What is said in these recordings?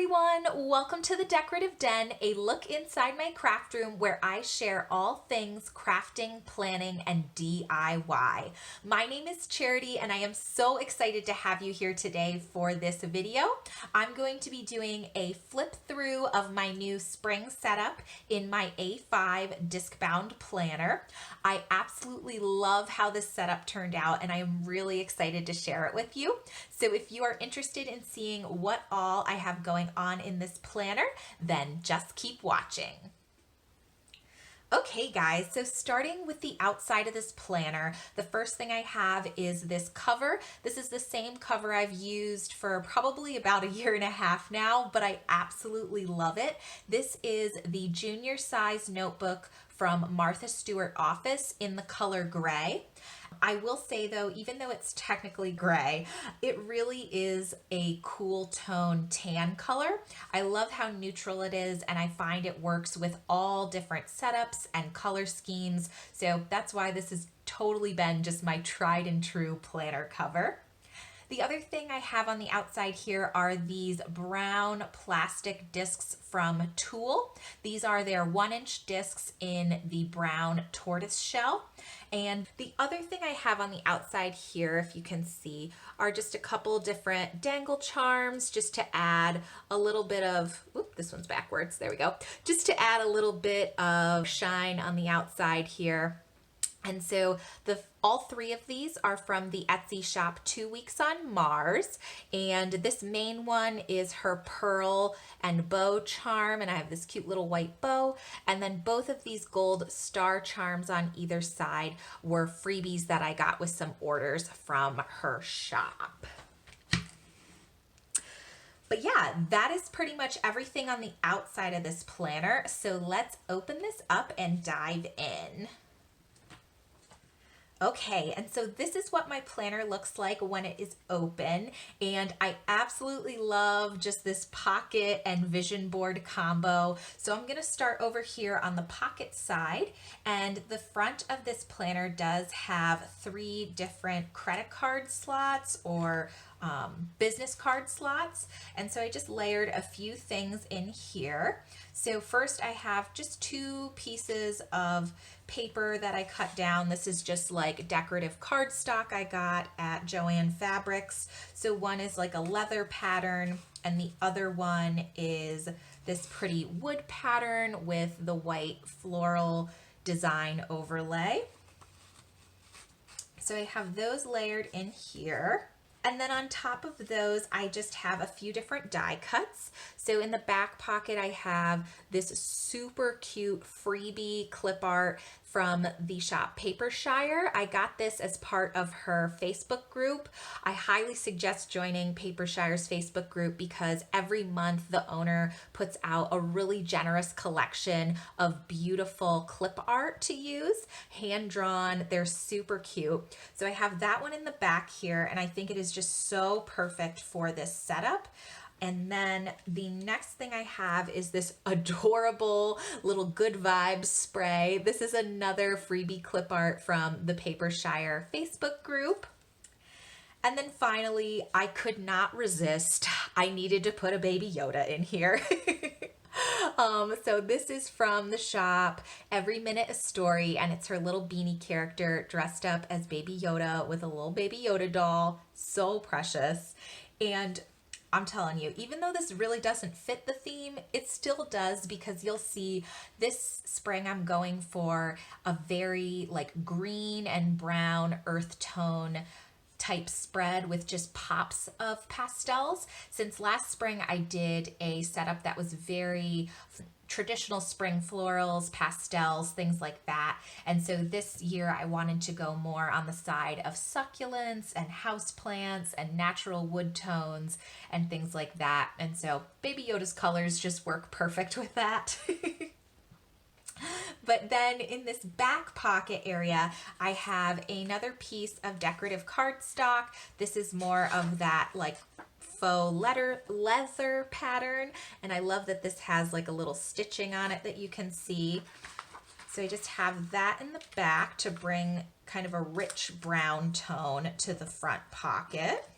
everyone, welcome to the Decorative Den, a look inside my craft room where I share all things crafting, planning, and DIY. My name is Charity and I am so excited to have you here today for this video. I'm going to be doing a flip through of my new spring setup in my A5 Discbound planner. I absolutely love how this setup turned out and I am really excited to share it with you. So if you are interested in seeing what all I have going on in this planner, then just keep watching. Okay guys, so starting with the outside of this planner, the first thing I have is this cover. This is the same cover I've used for probably about a year and a half now, but I absolutely love it. This is the junior size notebook from Martha Stewart Office in the color gray. I will say though, even though it's technically gray, it really is a cool tone tan color. I love how neutral it is and I find it works with all different setups and color schemes. So that's why this has totally been just my tried and true planner cover. The other thing I have on the outside here are these brown plastic discs from Tool. These are their 1-inch discs in the brown tortoise shell. And the other thing I have on the outside here, if you can see, are just a couple different dangle charms just to add a little bit of, oop, this one's backwards, there we go, just to add a little bit of shine on the outside here. And so all three of these are from the Etsy shop 2 Weeks on Mars. And this main one is her pearl and bow charm. And I have this cute little white bow. And then both of these gold star charms on either side were freebies that I got with some orders from her shop. But yeah, that is pretty much everything on the outside of this planner. So let's open this up and dive in. Okay, and so this is what my planner looks like when it is open, and I absolutely love just this pocket and vision board combo. So I'm gonna start over here on the pocket side, and the front of this planner does have 3 different credit card slots or business card slots, and so I just layered a few things in here. So first I have just 2 pieces of paper that I cut down. This is just like decorative cardstock I got at Joann Fabrics. So one is like a leather pattern and the other one is this pretty wood pattern with the white floral design overlay. So I have those layered in here. And then on top of those, I just have a few different die cuts. So in the back pocket, I have this super cute freebie clip art from the shop Papershire. I got this as part of her Facebook group. I highly suggest joining Papershire's Facebook group because every month the owner puts out a really generous collection of beautiful clip art to use, hand drawn. They're super cute. So I have that one in the back here and I think it is just so perfect for this setup. And then the next thing I have is this adorable little good vibes spray. This is another freebie clip art from the Papershire Facebook group. And then finally, I could not resist. I needed to put a Baby Yoda in here. So this is from the shop Every Minute a Story, and it's her little beanie character dressed up as Baby Yoda with a little Baby Yoda doll. So precious. And I'm telling you, even though this really doesn't fit the theme, it still does because you'll see this spring I'm going for a very like green and brown earth tone type spread with just pops of pastels. Since last spring I did a setup that was very traditional spring florals, pastels, things like that. And so this year I wanted to go more on the side of succulents and houseplants and natural wood tones and things like that. And so Baby Yoda's colors just work perfect with that. But then in this back pocket area, I have another piece of decorative cardstock. This is more of that like faux leather pattern. And I love that this has like a little stitching on it that you can see. So I just have that in the back to bring kind of a rich brown tone to the front pocket.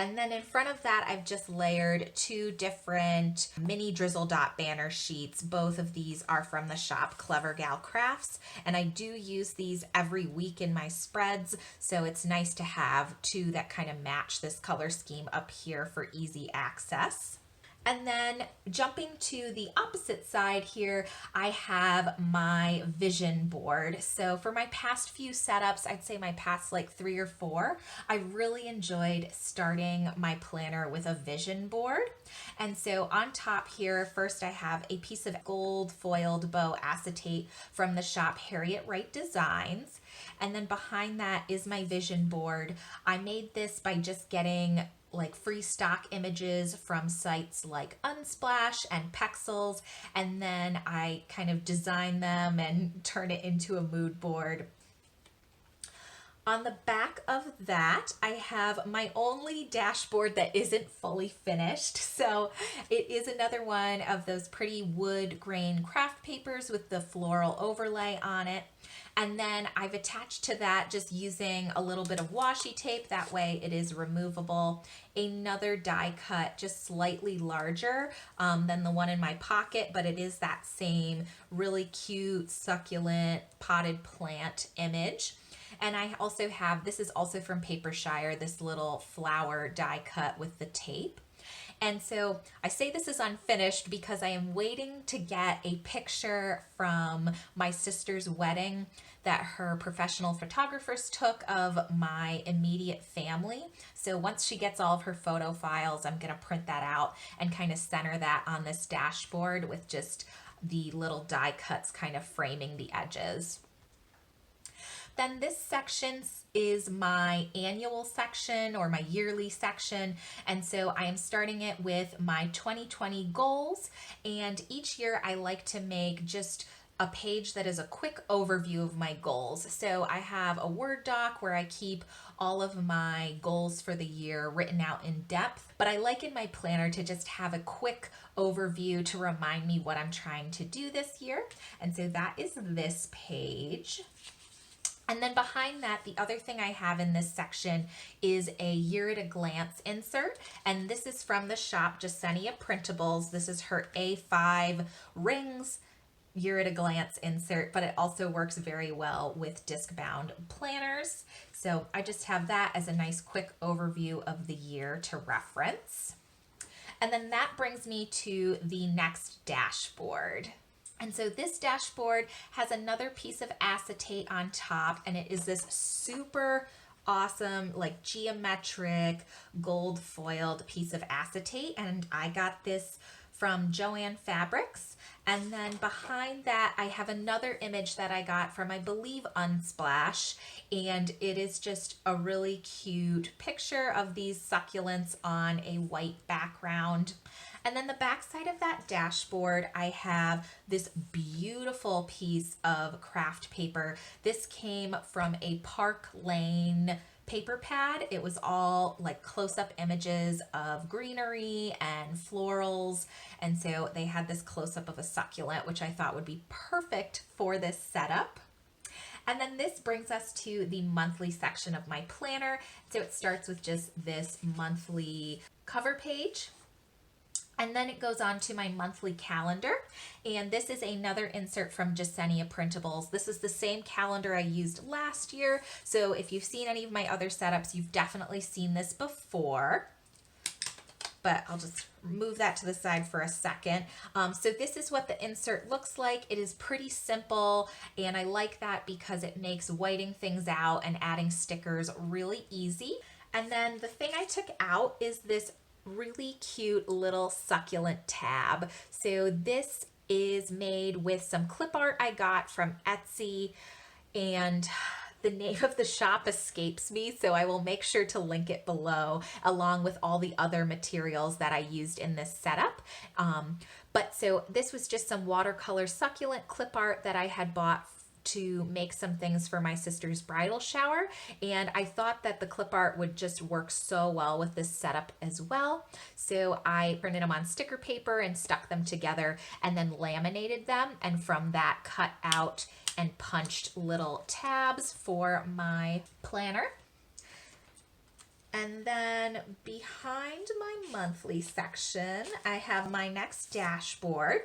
And then in front of that, I've just layered 2 different mini drizzle dot banner sheets. Both of these are from the shop Clever Gal Crafts, and I do use these every week in my spreads, so it's nice to have 2 that kind of match this color scheme up here for easy access. And then jumping to the opposite side here, I have my vision board. So for my past few setups, I'd say my past like 3 or 4, I really enjoyed starting my planner with a vision board. And so on top here, first I have a piece of gold foiled bow acetate from the shop Harriet Wright Designs. And then behind that is my vision board. I made this by just getting like free stock images from sites like Unsplash and Pexels, and then I kind of design them and turn it into a mood board. On the back of that, I have my only dashboard that isn't fully finished. So it is another one of those pretty wood grain craft papers with the floral overlay on it. And then I've attached to that just using a little bit of washi tape. That way it is removable. Another die cut, just slightly larger than the one in my pocket, but it is that same really cute, succulent, potted plant image. And I also have, this is also from Papershire, this little flower die cut with the tape. And so I say this is unfinished because I am waiting to get a picture from my sister's wedding that her professional photographers took of my immediate family. So once she gets all of her photo files, I'm going to print that out and kind of center that on this dashboard with just the little die cuts kind of framing the edges. Then this section is my annual section or my yearly section. And so I am starting it with my 2020 goals. And each year I like to make just a page that is a quick overview of my goals. So I have a Word doc where I keep all of my goals for the year written out in depth, but I like in my planner to just have a quick overview to remind me what I'm trying to do this year. And so that is this page. And then behind that, the other thing I have in this section is a year at a glance insert. And this is from the shop Jasenia Printables. This is her A5 rings year at a glance insert, but it also works very well with Discbound planners. So I just have that as a nice quick overview of the year to reference. And then that brings me to the next dashboard. And so this dashboard has another piece of acetate on top, and it is this super awesome, like geometric gold foiled piece of acetate. And I got this from Joann Fabrics. And then behind that, I have another image that I got from, I believe, Unsplash. And it is just a really cute picture of these succulents on a white background. And then the back side of that dashboard, I have this beautiful piece of craft paper. This came from a Park Lane paper pad. It was all like close-up images of greenery and florals. And so they had this close-up of a succulent, which I thought would be perfect for this setup. And then this brings us to the monthly section of my planner. So it starts with just this monthly cover page. And then it goes on to my monthly calendar. And this is another insert from Jasenia Printables. This is the same calendar I used last year. So if you've seen any of my other setups, you've definitely seen this before. But I'll just move that to the side for a second. So this is what the insert looks like. It is pretty simple, and I like that because it makes whiting things out and adding stickers really easy. And then the thing I took out is this really cute little succulent tab. So this is made with some clip art I got from Etsy, and the name of the shop escapes me, so I will make sure to link it below along with all the other materials that I used in this setup. But so this was just some watercolor succulent clip art that I had bought to make some things for my sister's bridal shower, and I thought that the clip art would just work so well with this setup as well. So I printed them on sticker paper and stuck them together and then laminated them, and from that cut out and punched little tabs for my planner. And then behind my monthly section, I have my next dashboard.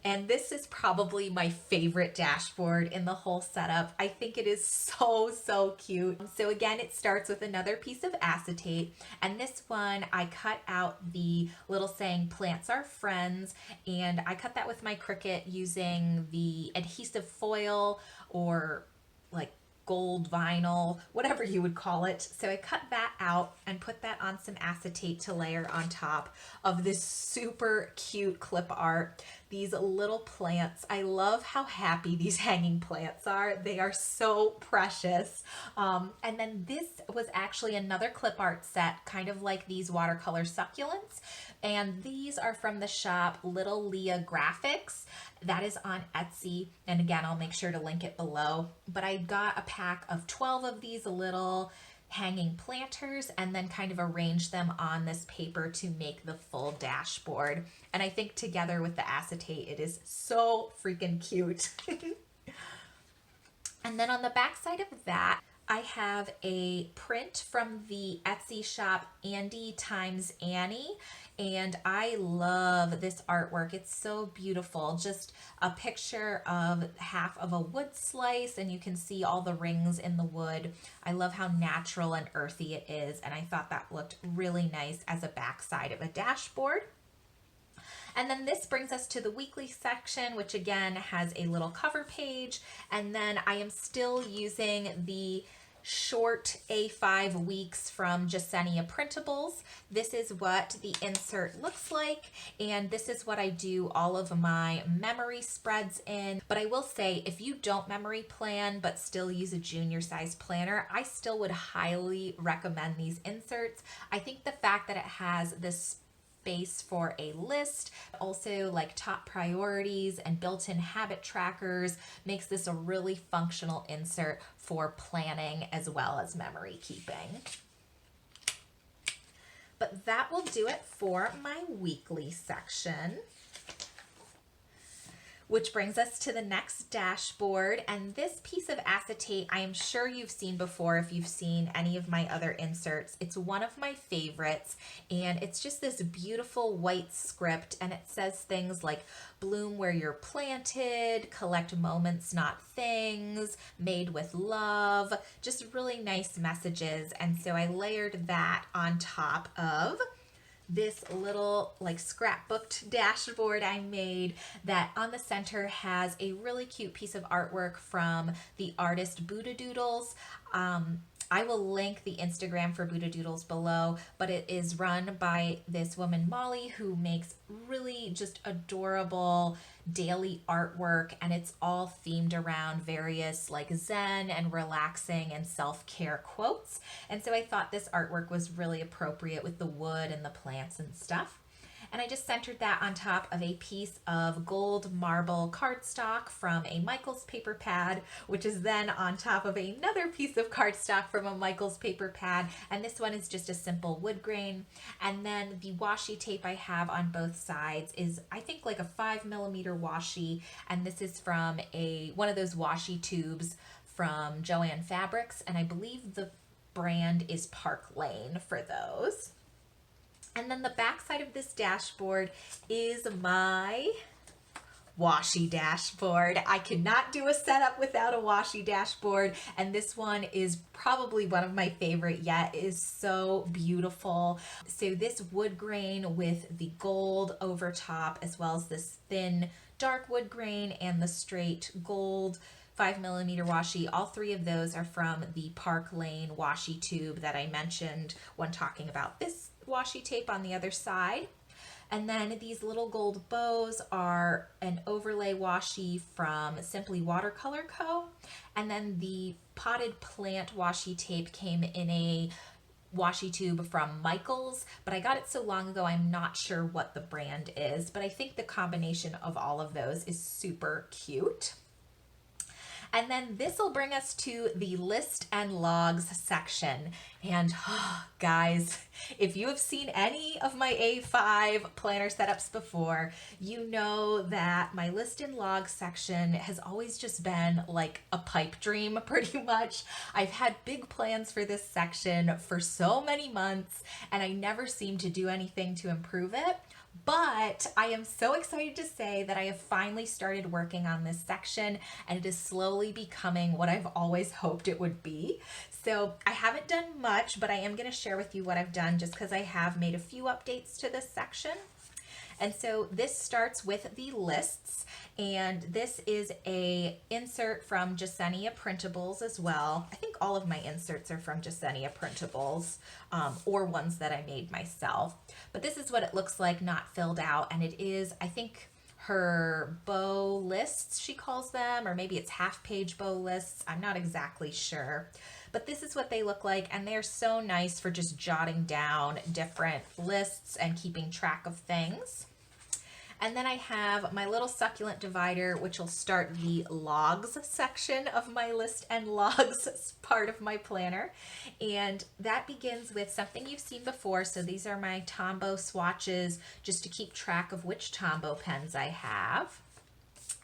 And this is probably my favorite dashboard in the whole setup. I think it is so cute. So again, it starts with another piece of acetate. And this one, I cut out the little saying, "Plants are friends." And I cut that with my Cricut using the adhesive foil, or like gold vinyl, whatever you would call it. So I cut that out and put that on some acetate to layer on top of this super cute clip art. These little plants. I love how happy these hanging plants are. They are so precious. And then this was actually another clip art set, kind of like these watercolor succulents. And these are from the shop Little Leah Graphics. That is on Etsy. And again, I'll make sure to link it below. But I got a pack of 12 of these little hanging planters and then kind of arrange them on this paper to make the full dashboard. And I think together with the acetate, it is so freaking cute. And then on the back side of that, I have a print from the Etsy shop Andy times Annie, and I love this artwork. It's so beautiful. Just a picture of half of a wood slice, and you can see all the rings in the wood. I love how natural and earthy it is, and I thought that looked really nice as a backside of a dashboard. And then this brings us to the weekly section, which again has a little cover page. And then I am still using the short A5 weeks from Jasenia Printables. This is what the insert looks like, and this is what I do all of my memory spreads in. But I will say, if you don't memory plan but still use a junior size planner, I still would highly recommend these inserts. I think the fact that it has this space for a list, also like top priorities and built-in habit trackers, makes this a really functional insert for planning as well as memory keeping. But that will do it for my weekly section. Which brings us to the next dashboard, and this piece of acetate I am sure you've seen before if you've seen any of my other inserts. It's one of my favorites, and it's just this beautiful white script, and it says things like "Bloom where you're planted," "Collect moments not things," "Made with love," just really nice messages. And so I layered that on top of this little like scrapbooked dashboard I made that on the center has a really cute piece of artwork from the artist Buddha Doodles. I will link the Instagram for Buddha Doodles below, but it is run by this woman, Molly, who makes really just adorable daily artwork, and it's all themed around various like Zen and relaxing and self-care quotes. And so I thought this artwork was really appropriate with the wood and the plants and stuff. And I just centered that on top of a piece of gold marble cardstock from a Michaels paper pad, which is then on top of another piece of cardstock from a Michaels paper pad. And this one is just a simple wood grain. And then the washi tape I have on both sides is, I think, like a 5mm washi. And this is from one of those washi tubes from Joann Fabrics. And I believe the brand is Park Lane for those. And then the back side of this dashboard is my washi dashboard. I could not do a setup without a washi dashboard, and this one is probably one of my favorite yet. It is so beautiful. So this wood grain with the gold over top, as well as this thin dark wood grain and the straight gold 5mm washi. All three of those are from the Park Lane washi tube that I mentioned when talking about this washi tape on the other side. And then these little gold bows are an overlay washi from Simply Watercolor Co. And then the potted plant washi tape came in a washi tube from Michaels, but I got it so long ago I'm not sure what the brand is, but I think the combination of all of those is super cute. And then this will bring us to the list and logs section. And guys, if you have seen any of my A5 planner setups before, you know that my list and log section has always just been like a pipe dream, pretty much. I've had big plans for this section for so many months, and I never seem to do anything to improve it. But I am so excited to say that I have finally started working on this section, and it is slowly becoming what I've always hoped it would be. So I haven't done much, but I am going to share with you what I've done just because I have made a few updates to this section. And so this starts with the lists, and this is a insert from Jasenia Printables as well. I think all of my inserts are from Jasenia Printables, or ones that I made myself. But this is what it looks like not filled out, and it is, I think, her bow lists, she calls them, or maybe it's half-page bow lists. I'm not exactly sure. But this is what they look like, and they're so nice for just jotting down different lists and keeping track of things. And then I have my little succulent divider, which will start the logs section of my list and logs part of my planner. And that begins with something you've seen before. So these are my Tombow swatches, just to keep track of which Tombow pens I have.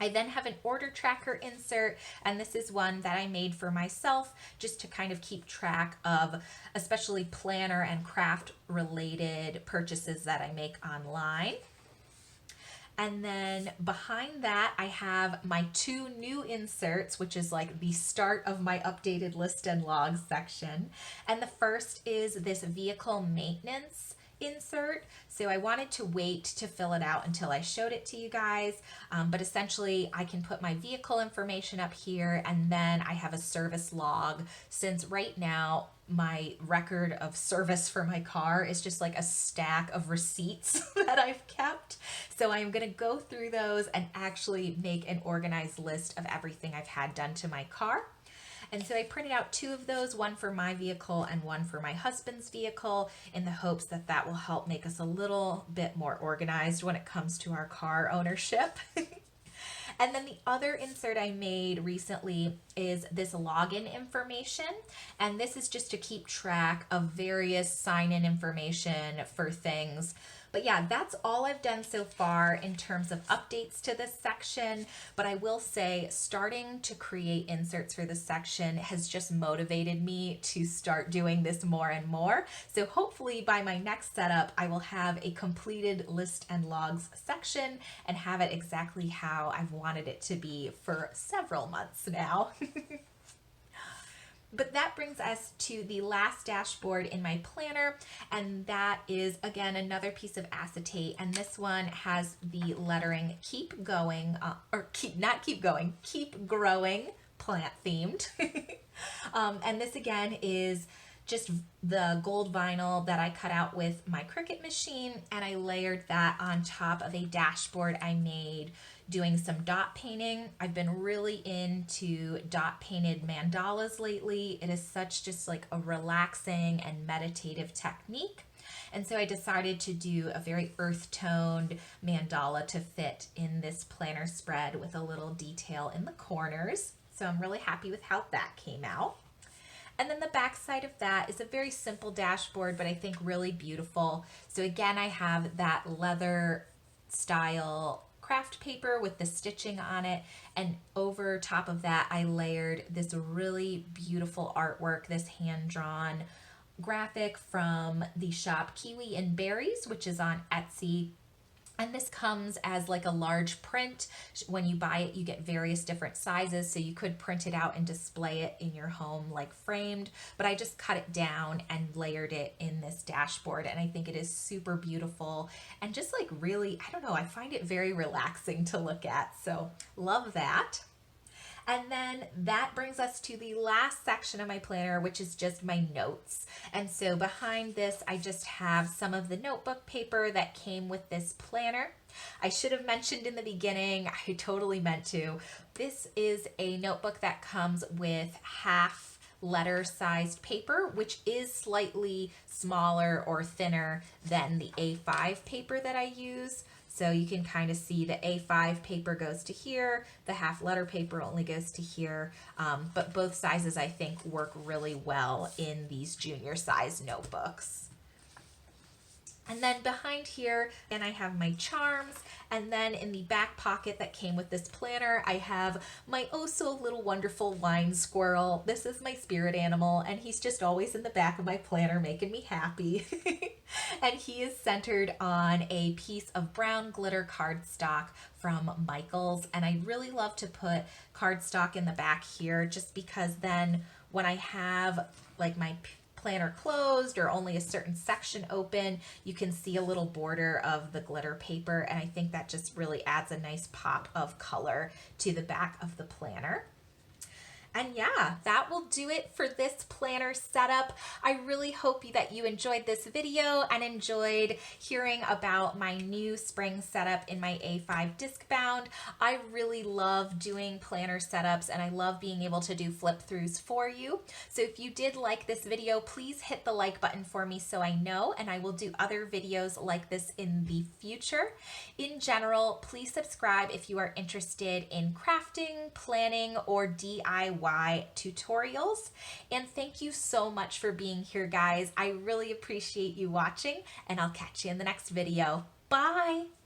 I then have an order tracker insert, and this is one that I made for myself just to kind of keep track of especially planner and craft related purchases that I make online. And then behind that, I have my two new inserts, which is like the start of my updated list and logs section. And the first is this vehicle maintenance insert. So I wanted to wait to fill it out until I showed it to you guys. But essentially I can put my vehicle information up here, and then I have a service log, since right now my record of service for my car is just like a stack of receipts that I've kept. So I'm going to go through those and actually make an organized list of everything I've had done to my car. And so I printed out two of those, one for my vehicle and one for my husband's vehicle, in the hopes that that will help make us a little bit more organized when it comes to our car ownership. And then the other insert I made recently is this login information. And this is just to keep track of various sign-in information for things. But yeah, that's all I've done so far in terms of updates to this section. But I will say, starting to create inserts for this section has just motivated me to start doing this more and more. So hopefully by my next setup, I will have a completed list and logs section and have it exactly how I've wanted it to be for several months now. But that brings us to the last dashboard in my planner, and that is again another piece of acetate, and this one has the lettering keep going, keep growing, plant themed. And this again is just the gold vinyl that I cut out with my Cricut machine, and I layered that on top of a dashboard I made doing some dot painting. I've been really into dot painted mandalas lately. It is such just like a relaxing and meditative technique. And so I decided to do a very earth toned mandala to fit in this planner spread with a little detail in the corners. So I'm really happy with how that came out. And then the back side of that is a very simple dashboard, but I think really beautiful. So again, I have that leather style craft paper with the stitching on it, and over top of that I layered this really beautiful artwork, this hand-drawn graphic from the shop Kiwi and Berries, which is on Etsy. And this comes as like a large print. When you buy it, you get various different sizes, so you could print it out and display it in your home like framed, but I just cut it down and layered it in this dashboard, and I think it is super beautiful and just like really, I don't know, I find it very relaxing to look at, so love that. And then that brings us to the last section of my planner, which is just my notes. And so behind this, I just have some of the notebook paper that came with this planner. I should have mentioned in the beginning, I totally meant to. This is a notebook that comes with half letter sized paper, which is slightly smaller or thinner than the A5 paper that I use. So you can kind of see the A5 paper goes to here, the half letter paper only goes to here, but both sizes I think work really well in these junior size notebooks. And then behind here, and I have my charms, and then in the back pocket that came with this planner, I have my oh so little wonderful wine squirrel. This is my spirit animal, and he's just always in the back of my planner making me happy. And he is centered on a piece of brown glitter cardstock from Michaels, and I really love to put cardstock in the back here just because then when I have like my planner closed or only a certain section open, you can see a little border of the glitter paper, and I think that just really adds a nice pop of color to the back of the planner. And yeah, that will do it for this planner setup. I really hope that you enjoyed this video and enjoyed hearing about my new spring setup in my A5 Discbound. I really love doing planner setups and I love being able to do flip throughs for you. So if you did like this video, please hit the like button for me so I know, and I will do other videos like this in the future. In general, please subscribe if you are interested in crafting, planning, or DIY tutorials. And thank you so much for being here, guys. I really appreciate you watching, and I'll catch you in the next video. Bye!